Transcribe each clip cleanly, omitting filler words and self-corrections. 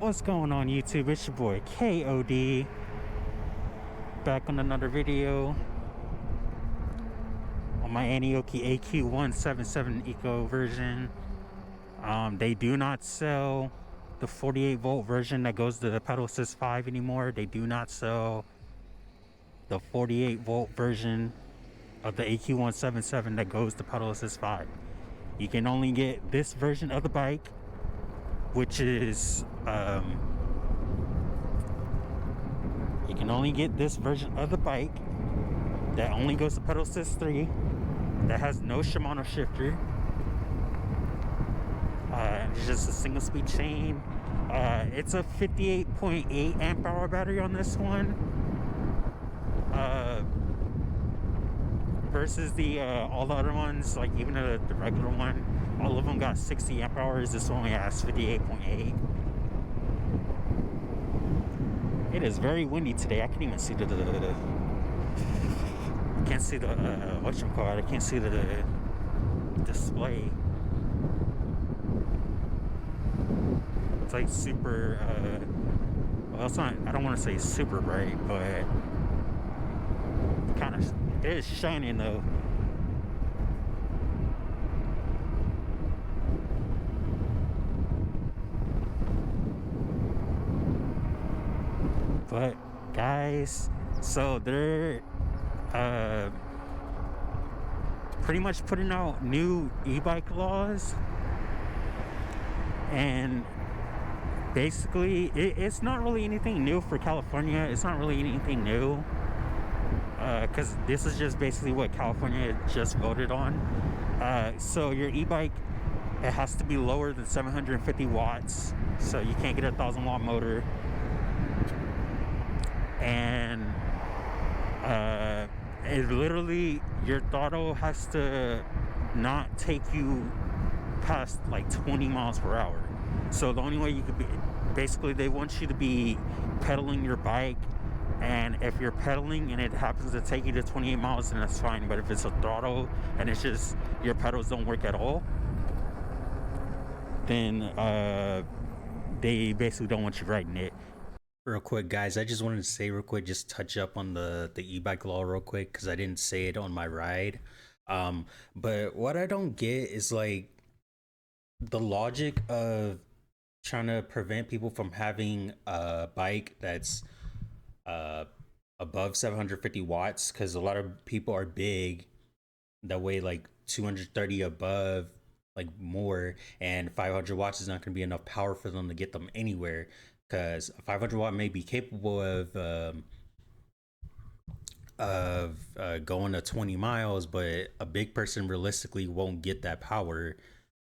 What's going on YouTube? It's your boy KOD, back on another video on my Aniioki AQ177 Eco version. They do not sell the 48-volt version that goes to the pedal assist 5 anymore. They do not sell the 48-volt version of the AQ177 that goes to pedal assist 5. You can only get this version of the bike, which is you can only get this version of the bike that only goes to pedal assist 3, that has no Shimano shifter. It's just a single speed chain. It's a 58.8 amp hour battery on this one, versus the all the other ones, like even the regular one, all of them got 60 amp hours. This one only has 58.8. It is very windy today. I can't even see the can't see the whatchamacallit. I can't see the display. It's like super well, it's not, I don't want to say super bright, but kind of, it is shining though. But guys, so they're pretty much putting out new e-bike laws, and basically it's not really anything new for California. It's not really anything new, because this is just basically what California just voted on. So your e-bike, it has to be lower than 750 watts, so you can't get a 1,000-watt motor. And it literally, your throttle has to not take you past like 20 miles per hour. So the only way you could be, basically they want you to be pedaling your bike, and if you're pedaling and it happens to take you to 28 miles, then that's fine. But if it's a throttle and it's just your pedals don't work at all, then they basically don't want you riding it. Real quick, guys, I just wanted to say real quick, just touch up on the e-bike law real quick, because I didn't say it on my ride. But what I don't get is like the logic of trying to prevent people from having a bike that's above 750 watts, because a lot of people are big that weigh like 230 above, like more, and 500 watts is not going to be enough power for them to get them anywhere, because a 500 watt may be capable of going to 20 miles, but a big person realistically won't get that power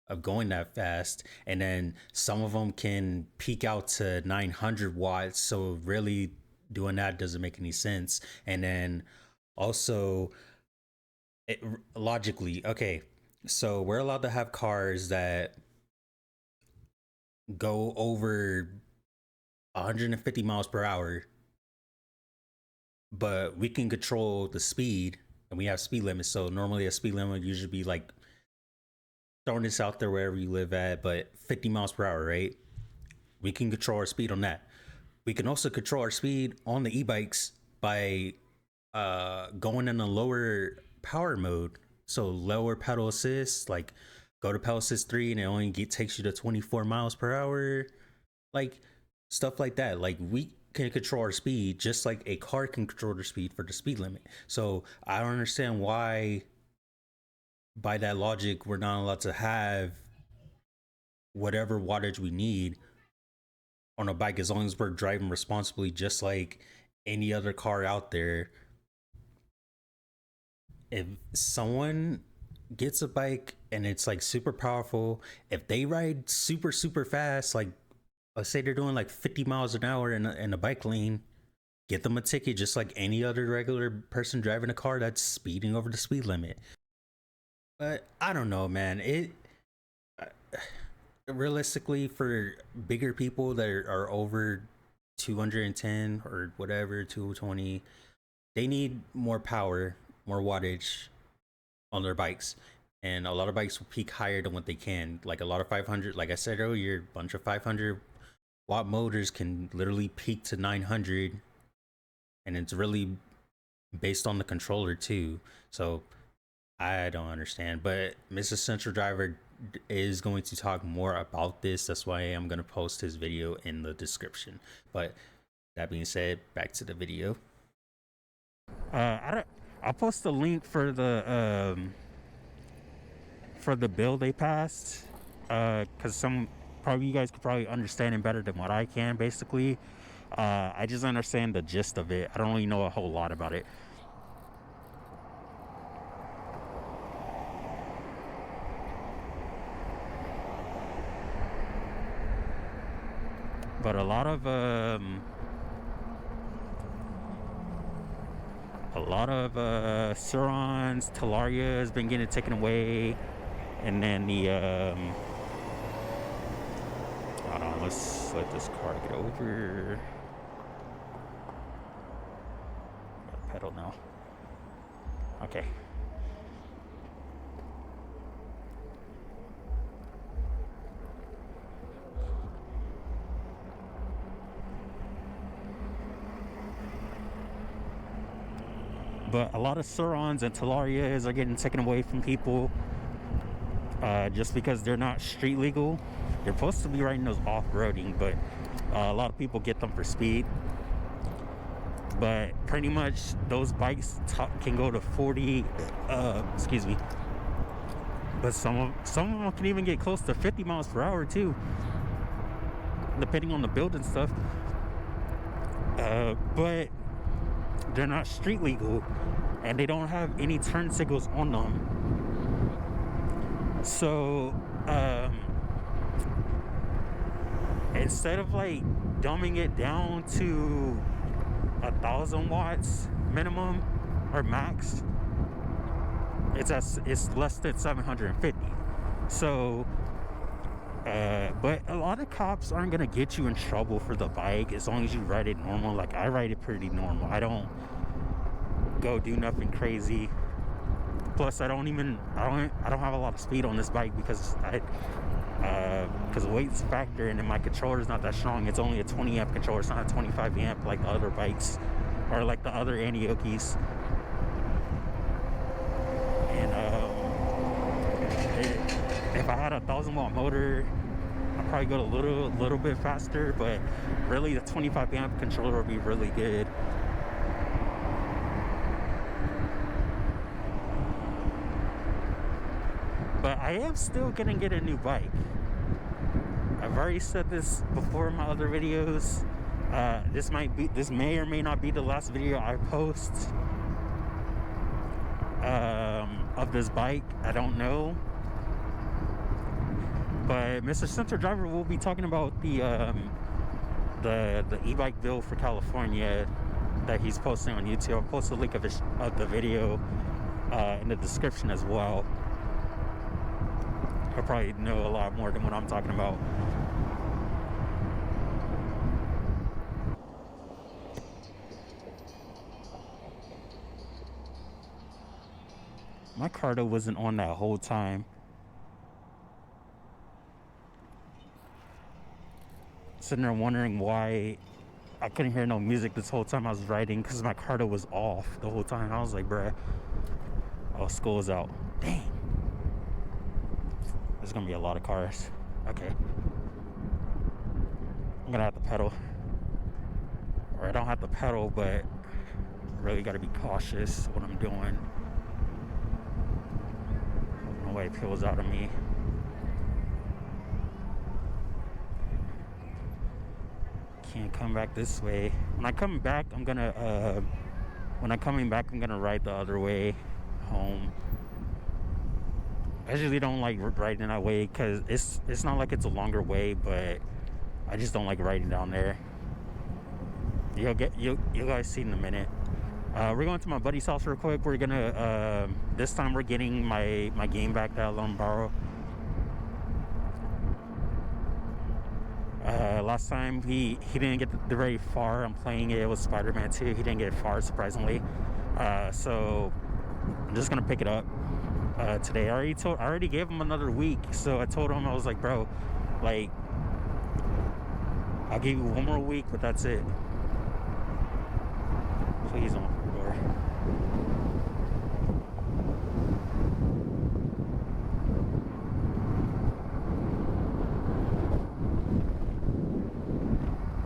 of going that fast. And then some of them can peak out to 900 watts, so really doing that doesn't make any sense. And then also logically, okay, so we're allowed to have cars that go over 150 miles per hour, but we can control the speed, and we have speed limits. So normally a speed limit would usually be, like, throwing this out there wherever you live at, but 50 miles per hour, right? We can control our speed on that. We can also control our speed on the e-bikes by going in a lower power mode. So lower pedal assist, like go to pedal assist 3 and it only takes you to 24 miles per hour, like stuff like that. Like we can control our speed just like a car can control their speed for the speed limit. So I don't understand why, by that logic, we're not allowed to have whatever wattage we need on a bike, as long as we're driving responsibly, just like any other car out there. If someone gets a bike and it's like super powerful, if they ride super fast, like let's say they're doing like 50 miles an hour in a bike lane, get them a ticket just like any other regular person driving a car that's speeding over the speed limit. But I don't know, man. It realistically, for bigger people that are over 210 or whatever, 220, they need more power, more wattage on their bikes. And a lot of bikes will peak higher than what they can. Like a lot of 500, like I said earlier, a bunch of 500 watt motors can literally peak to 900, and it's really based on the controller too. So I don't understand, but Mr. Central Driver is going to talk more about this. That's why I'm going to post his video in the description. But that being said, back to the video. I'll post the link for the bill they passed, because probably you guys could probably understand it better than what I can. Basically, I just understand the gist of it. I don't really know a whole lot about it. But a lot of Surrons, Talaria has been getting taken away, and then the hold on, let's let this car get over. Gotta pedal now. Okay. But a lot of Surrons and Talarias are getting taken away from people just because they're not street legal. They're supposed to be riding those off-roading, but a lot of people get them for speed. But pretty much those bikes can go to 40, excuse me. But some of them can even get close to 50 miles per hour too, depending on the build and stuff. But they're not street legal, and they don't have any turn signals on them. So instead of like dumbing it down to 1,000 watts minimum or max, it's less than 750. So but a lot of cops aren't gonna get you in trouble for the bike as long as you ride it normal. Like, I ride it pretty normal. I don't go do nothing crazy. Plus, I don't have a lot of speed on this bike because weight's a factor, and then my controller is not that strong. It's only a 20 amp controller. It's not a 25 amp like the other bikes or like the other Aniiokis. And if I had a 1,000 watt motor, I'd probably go a little bit faster, but really the 25 amp controller would be really good. But I am still gonna get a new bike. I've already said this before in my other videos. This may or may not be the last video I post of this bike. I don't know. But Mr. Central Driver will be talking about the e-bike bill for California that he's posting on YouTube. I'll post a link of the video in the description as well. He'll probably know a lot more than what I'm talking about. My car though wasn't on that whole time. Sitting there wondering why I couldn't hear no music this whole time I was riding, because my car was off the whole time. I was like, bruh, oh, school's out. Dang. There's gonna be a lot of cars. Okay. I'm gonna have to pedal. Or I don't have to pedal, but really gotta be cautious what I'm doing. No way it peels out of me. Can't come back this way. When I come back, I'm gonna ride the other way home. I usually don't like riding that way because it's not like it's a longer way, but I just don't like riding down there. You'll guys see in a minute. We're going to my buddy's house real quick. We're gonna this time we're getting my game back that I let him borrow. Last time he didn't get very far. I'm playing it with Spider-Man 2. He didn't get far, surprisingly. So I'm just gonna pick it up today. I already gave him another week. So I told him, I was like, bro, like, I'll give you one more week, but that's it. Please don't open the door.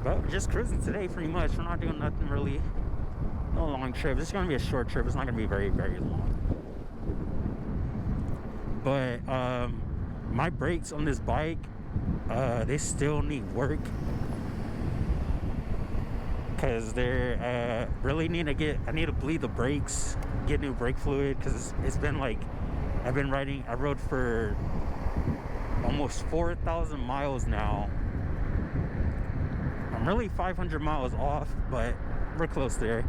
But we're just cruising today pretty much. We're not doing nothing really. No long trip. This is going to be a short trip. It's not going to be very, very long. But my brakes on this bike, they still need work. Because they're really need to get, I need to bleed the brakes, get new brake fluid. Because it's been like, I rode for almost 4,000 miles now. I'm really 500 miles off, but we're close there.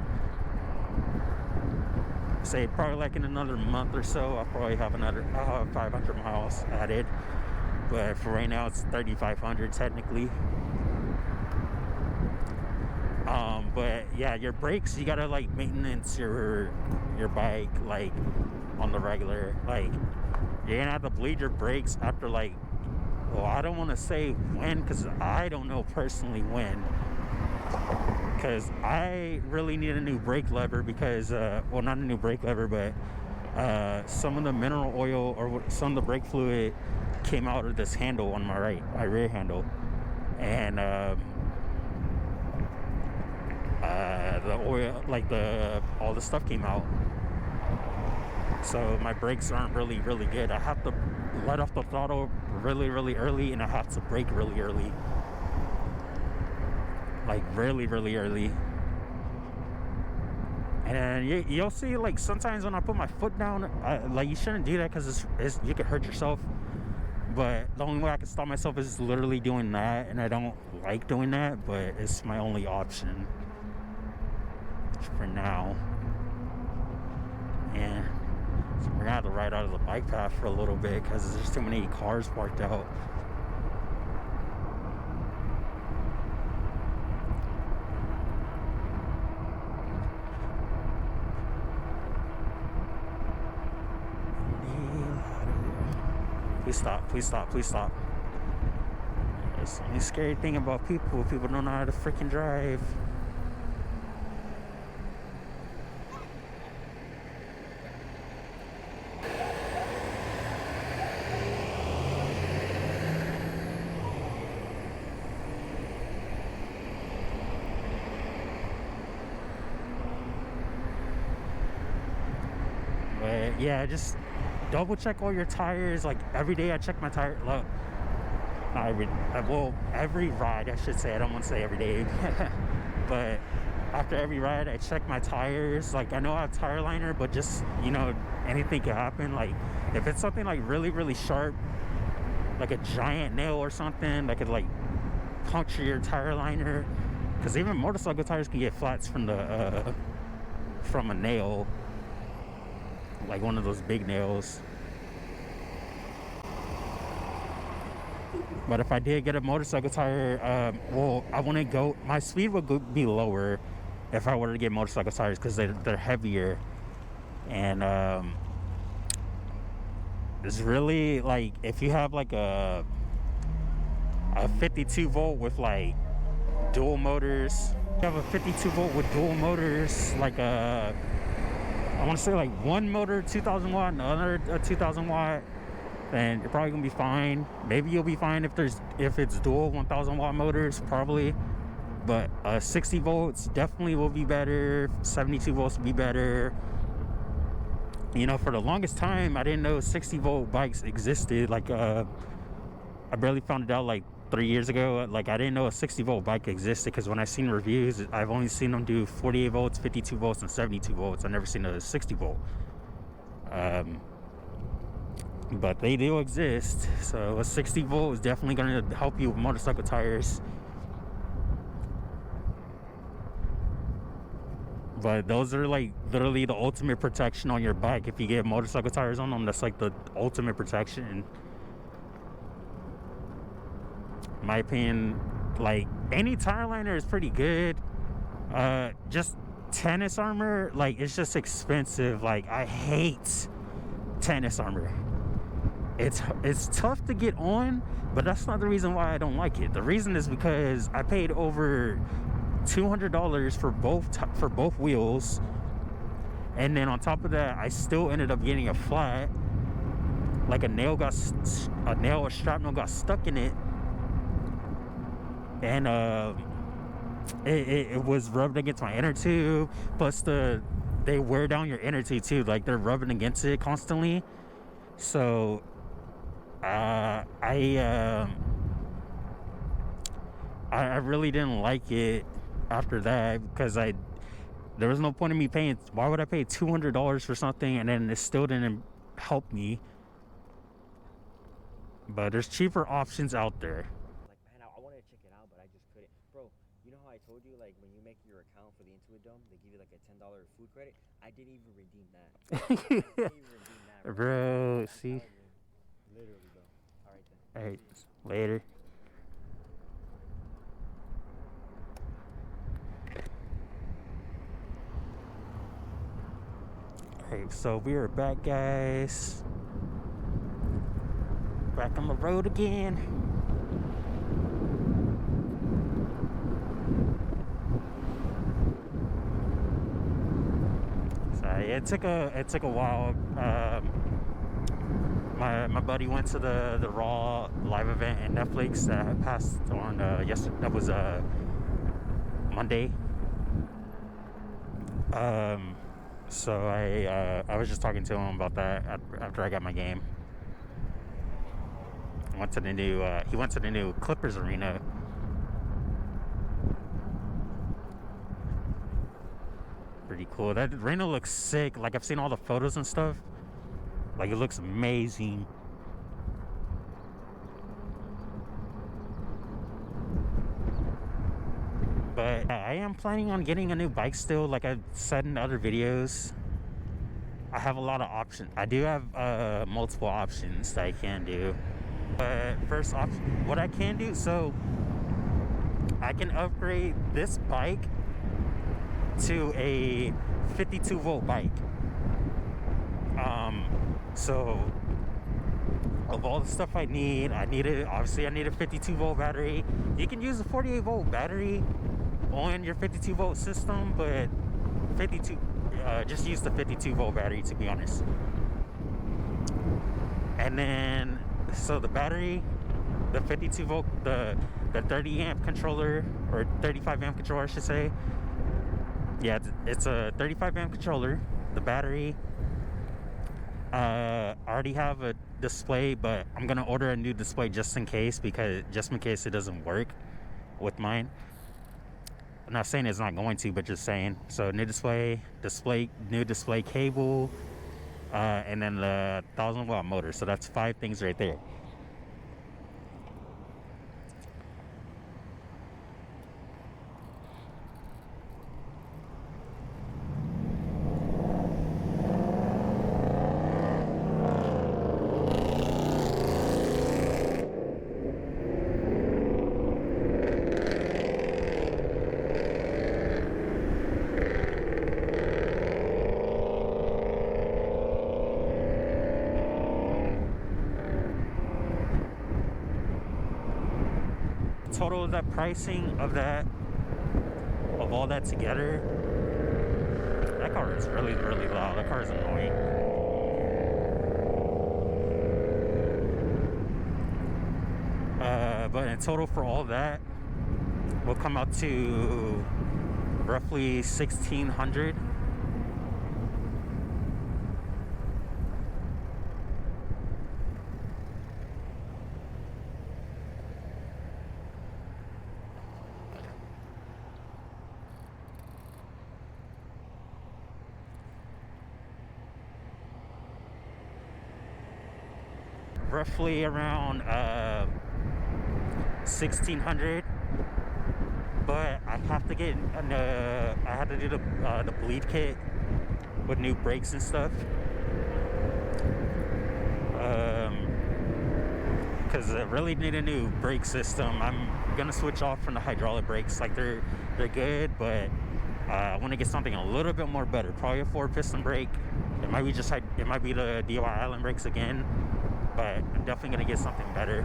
Say probably like in another month or so, I'll probably have I'll have 500 miles added. But for right now, it's 3,500 technically. But yeah, your brakes, you gotta like maintenance your bike like on the regular. Like you're gonna have to bleed your brakes after like, well, I don't want to say when, because I don't know personally when. Because I really need a new brake lever because, well, not a new brake lever, but some of the mineral oil or some of the brake fluid came out of this handle on my rear handle. And the oil, like all the stuff came out. So my brakes aren't really, really good. I have to let off the throttle really, really early, and I have to brake really early. Like really, really early. And you'll see, like, sometimes when I put my foot down, like, you shouldn't do that because you could hurt yourself. But the only way I can stop myself is literally doing that, and I don't like doing that, but it's my only option for now. And so we're gonna have to ride out of the bike path for a little bit because there's too many cars parked out. Please stop, please stop, please stop. That's the only scary thing about people. People don't know how to freaking drive. But yeah, just double check all your tires. Like every day I check my tire. Look, every ride I should say. I don't want to say every day. But after every ride I check my tires. Like I know I have tire liner, but just, you know, anything can happen. Like if it's something like really, really sharp, like a giant nail or something that could like puncture your tire liner. Because even motorcycle tires can get flats from a nail, like one of those big nails. But if I did get a motorcycle tire, well, I wouldn't go, my speed would be lower if I were to get motorcycle tires because they're heavier. And it's really like, if you have like a 52 volt with like dual motors, you have a 52 volt with dual motors, like I want to say like one motor 2,000 watt and another 2,000 watt, then you're probably gonna be fine. Maybe you'll be fine if it's dual 1,000 watt motors, probably. But 60 volts definitely will be better. 72 volts will be better. You know, for the longest time I didn't know 60 volt bikes existed. Like I barely found it out like 3 years ago. Like I didn't know a 60 volt bike existed because when I seen reviews, I've only seen them do 48 volts, 52 volts, and 72 volts. I've never seen a 60 volt. But they do exist. So a 60 volt is definitely going to help you with motorcycle tires. But those are like literally the ultimate protection on your bike. If you get motorcycle tires on them, that's like the ultimate protection. In my opinion, like any tire liner is pretty good. Just tennis armor, like it's just expensive. Like I hate tennis armor. it's tough to get on, but that's not the reason why I don't like it. The reason is because I paid over $200 for both wheels, and then on top of that, I still ended up getting a flat. Like a shrapnel got stuck in it, and it was rubbed against my inner tube. Plus they wear down your inner tube too, like they're rubbing against it constantly. So I really didn't like it after that, because there was no point in me paying. Why would I pay $200 for something and then it still didn't help me? But there's cheaper options out there. Like, man, I wanted to check it out, but I just couldn't. Bro, you know how I told you, like, when you make your account for the Intuit Dome, they give you like a $10 food credit? I didn't even redeem that. Bro, see? Literally, bro. All right, then. All right, later. Alright, so we are back, guys. Back on the road again. So yeah, it took a while. My buddy went to the Raw live event at Netflix that passed on yesterday. That was Monday. So I was just talking to him about that after I got my game. He went to the new Clippers arena. Pretty cool. That arena looks sick. Like, I've seen all the photos and stuff. Like, it looks amazing. But I am planning on getting a new bike still, like I've said in other videos. I have a lot of options. I do have multiple options that I can do. But first option, what I can do, so I can upgrade this bike to a 52 volt bike. So of all the stuff I need obviously I need a 52 volt battery. You can use a 48 volt battery on your 52 volt system, but just use the 52 volt battery, to be honest. And then, so the battery, the 52 volt, the 30 amp controller, or 35 amp controller, I should say. Yeah, it's a 35 amp controller. The battery, I already have a display, but I'm gonna order a new display just in case it doesn't work with mine. I'm not saying it's not going to, but just saying. So new display, new display cable, and then the 1000 watt motor. So that's 5 things right there. Total of that pricing of all that together, that car is really, really loud. That car is annoying. But in total for all that will come out to roughly $1,600. Roughly around $1,600, but I have to get I had to do the bleed kit with new brakes and stuff, because I really need a new brake system. I'm gonna switch off from the hydraulic brakes. Like, they're good, but I want to get something a little bit more better. Probably a 4-piston brake. It might be the DIY Island brakes again. but I'm definitely gonna get something better.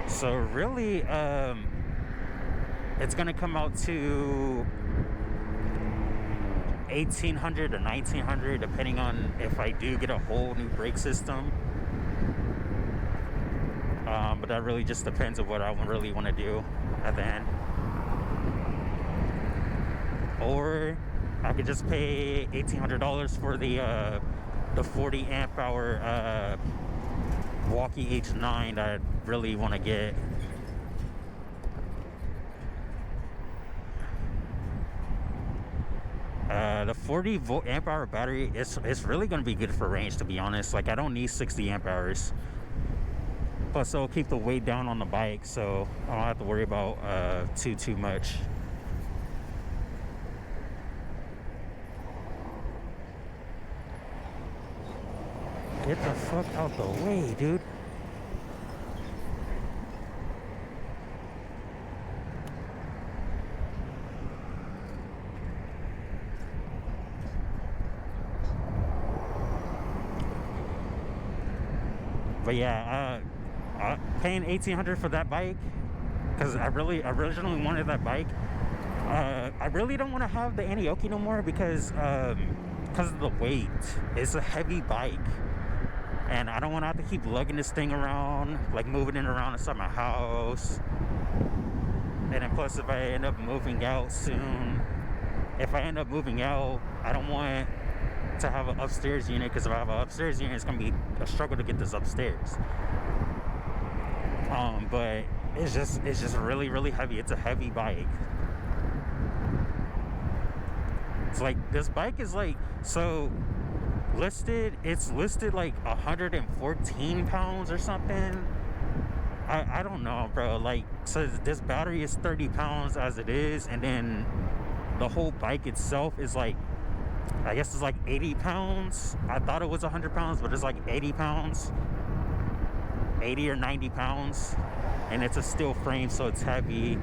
So really, it's gonna come out to 1,800 or 1,900, depending on if I do get a whole new brake system. But that really just depends on what I really want to do at the end. Or I could just pay $1,800 for the 40 amp hour walkie H9 that I really want to get. The 40 amp hour battery is really going to be good for range, to be honest. Like, I don't need 60 amp hours. Plus, it'll keep the weight down on the bike, so I don't have to worry about too much. Get the fuck out the way, dude. But yeah, paying $1,800 for that bike, because I originally wanted that bike. I really don't want to have the Aniioki no more because of the weight. It's a heavy bike, and I don't want to have to keep lugging this thing around, like moving it around inside my house. And then plus, if I end up moving out soon, I don't want to have an upstairs unit, because if I have an upstairs unit, it's gonna be a struggle to get this upstairs. But it's just really heavy. It's a heavy bike. It's like, this bike is like, so it's listed like 114 pounds or something. I don't know, bro. Like, so this battery is 30 pounds as it is, and then the whole bike itself is like, I guess it's like 80 pounds. I thought it was 100 pounds, but it's like 80 pounds. 80 or 90 pounds. And it's a steel frame, so it's heavy.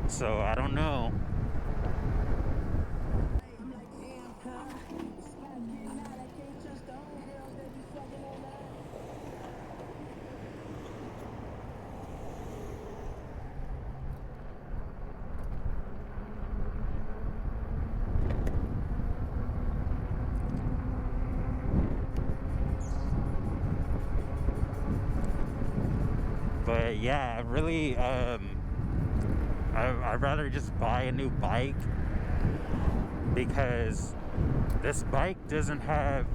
So I don't know. But yeah, really, I'd rather just buy a new bike, because this bike doesn't have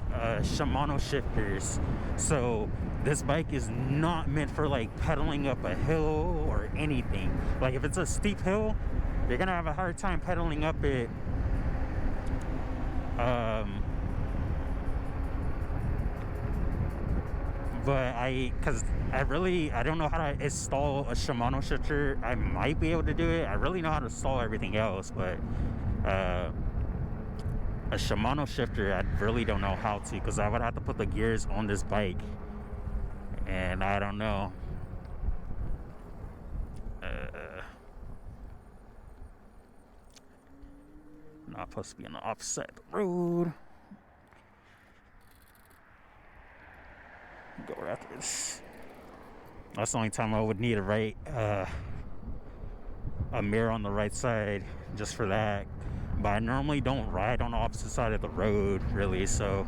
Shimano shifters. So this bike is not meant for like pedaling up a hill or anything. Like, if it's a steep hill, you're gonna have a hard time pedaling up it But because I don't know how to install a Shimano shifter. I might be able to do it. I really know how to install everything else, but a Shimano shifter, I really don't know how to, because I would have to put the gears on this bike, and I don't know. Not supposed to be on the offset road. Go right after this. That's the only time I would need a mirror on the right side, just for that. But I normally don't ride on the opposite side of the road, really, so.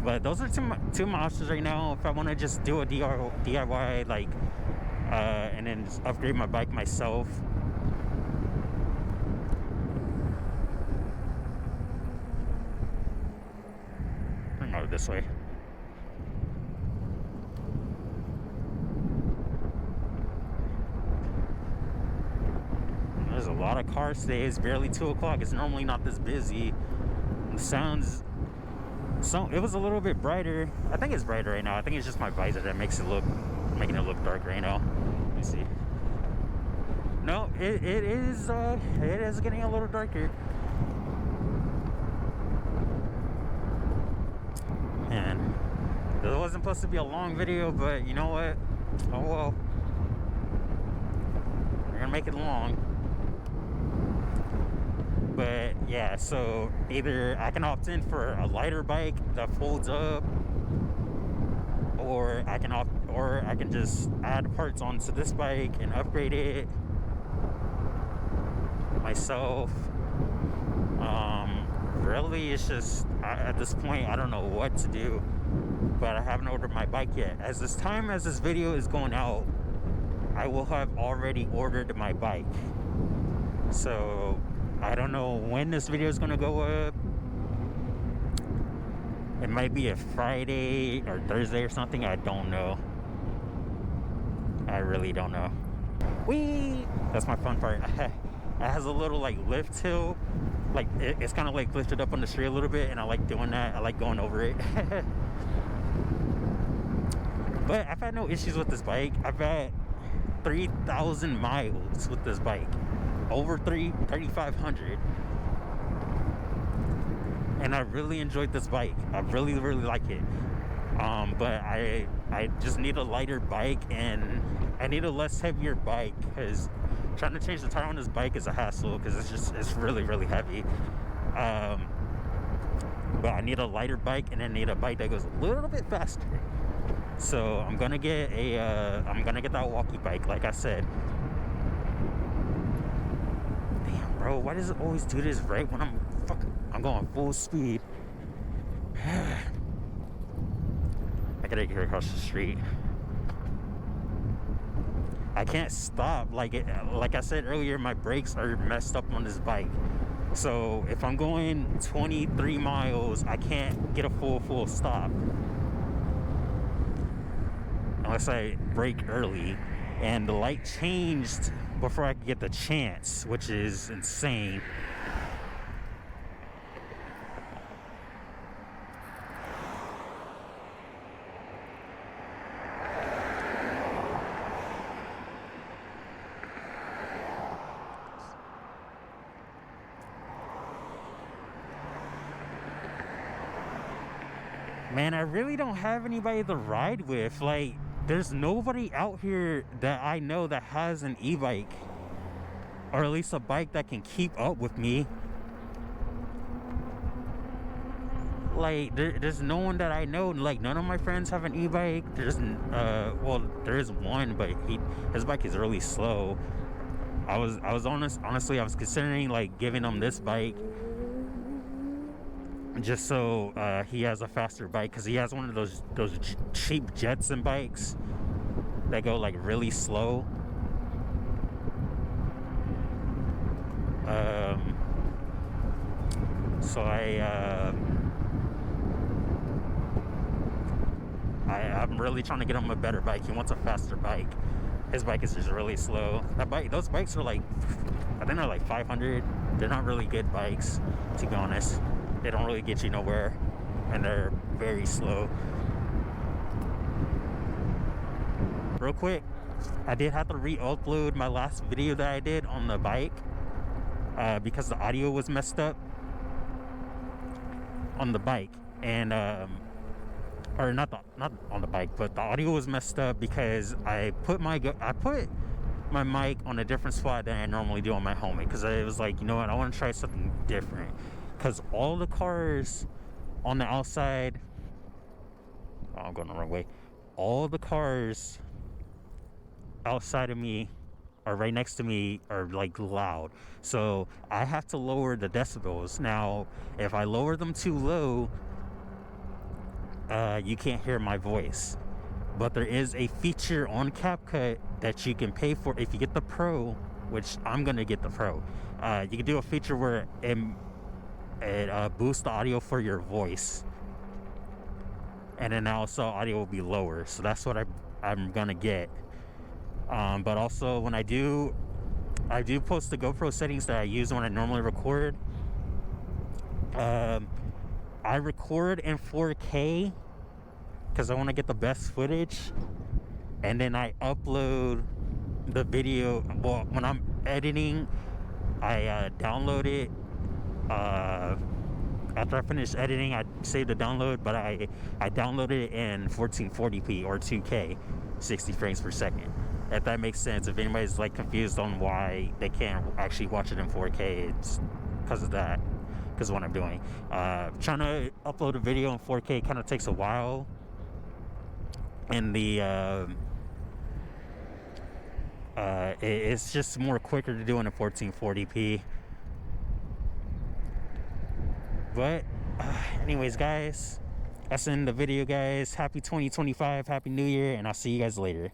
But those are two my options right now. If I want to just do a DIY, like, and then just upgrade my bike myself. I'm going this way. There's a lot of cars today. It's barely 2 o'clock. It's normally not this busy. The sounds. So it was a little bit brighter. I think it's brighter right now. I think it's just my visor that making it look dark right now. Let me see. No, it is getting a little darker. Man, this wasn't supposed to be a long video, but you know what? Oh well. We're gonna make it long. But yeah, so either I can opt in for a lighter bike that folds up, or I can just add parts onto this bike and upgrade it myself. Really, it's just at this point I don't know what to do, but I haven't ordered my bike yet. As this video is going out, I will have already ordered my bike. So I don't know when this video is gonna go up. It might be a Friday or Thursday or something. I don't know. I really don't know. Whee! That's my fun part. It has a little like lift hill. Like it's kind of like lifted up on the street a little bit, and I like doing that. I like going over it. But I've had no issues with this bike. I've had 3,000 miles with this bike. Over 3,500. And I really enjoyed this bike. I really like it. But I just need a lighter bike, and I need a less heavier bike, because trying to change the tire on this bike is a hassle, because it's really heavy. But I need a lighter bike, and I need a bike that goes a little bit faster. So I'm gonna get that walkie bike, like I said. Damn, bro, why does it always do this right when I'm going full speed? I gotta get across the street. I can't stop. Like I said earlier, my brakes are messed up on this bike. So if I'm going 23 miles, I can't get a full stop unless I brake early. And the light changed before I could get the chance, which is insane. Man, I really don't have anybody to ride with. Like, there's nobody out here that I know that has an e-bike, or at least a bike that can keep up with me. Like, there's no one that I know. Like, none of my friends have an e-bike. Well, there is one, but his bike is really slow. Honestly, I was considering like giving him this bike, just so he has a faster bike, because he has one of those cheap Jetson bikes that go like really slow. So I'm really trying to get him a better bike. He wants a faster bike. His bike is just really slow. Those bikes are like, I think they're like 500. They're not really good bikes, to be honest. They don't really get you nowhere, and they're very slow. Real quick, I did have to re-upload my last video that I did on the bike because the audio was messed up on the bike, and or not on the bike, but the audio was messed up because I put my mic on a different spot than I normally do on my helmet, because it was like, you know what, I want to try something different, because all the cars on the outside, oh, I'm going the wrong way, all the cars outside of me or right next to me are like loud, so I have to lower the decibels. Now if I lower them too low, you can't hear my voice. But there is a feature on CapCut that you can pay for if you get the Pro, which I'm gonna get the Pro. You can do a feature where it boosts the audio for your voice, and then also audio will be lower. So that's what I'm gonna get. But also when I do post the GoPro settings that I use when I normally record. I record in 4K because I want to get the best footage, and then I upload the video. Well, when I'm editing, I download it. After I finish editing, I save the download, but I download it in 1440p or 2K, 60 frames per second. If that makes sense. If anybody's like confused on why they can't actually watch it in 4K, it's because of that. Because what I'm doing, trying to upload a video in 4K kind of takes a while, and it's just more quicker to do in a 1440p. But anyways, guys, that's the end of the video, guys. Happy 2025, happy new year, and I'll see you guys later.